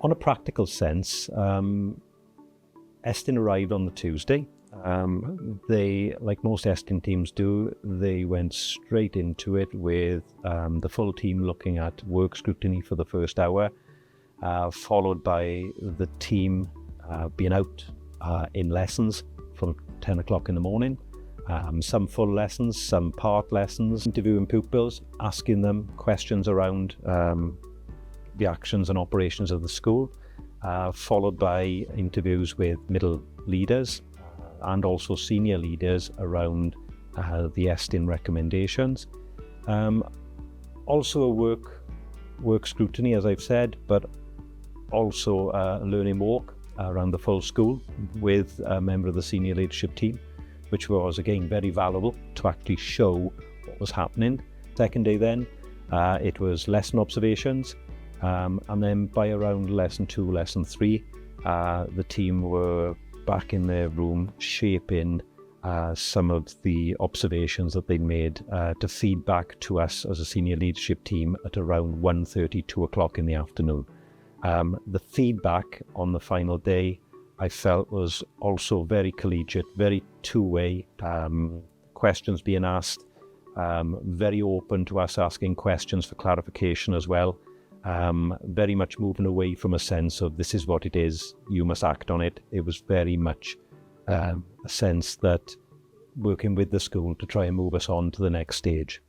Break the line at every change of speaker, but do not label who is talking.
On a practical sense, Estyn arrived on the Tuesday. They, like most Estyn teams do, they went straight into it with the full team looking at work scrutiny for the first hour, followed by the team being out in lessons from 10 o'clock in the morning. Some full lessons, some part lessons, interviewing pupils, asking them questions around the actions and operations of the school, followed by interviews with middle leaders and also senior leaders around the Estyn recommendations. Also a work scrutiny, as I've said, but also a learning walk around the full school with a member of the senior leadership team, which was again very valuable to actually show what was happening. Second day then, it was lesson observations, and then by around lesson 2, lesson 3, the team were back in their room shaping some of the observations that they made to feed back to us as a senior leadership team at around 1:30, 2 o'clock in the afternoon. The feedback on the final day I felt was also very collegiate, very two-way, questions being asked, very open to us asking questions for clarification as well, very much moving away from a sense of this is what it is, you must act on it. It was very much a sense that working with the school to try and move us on to the next stage.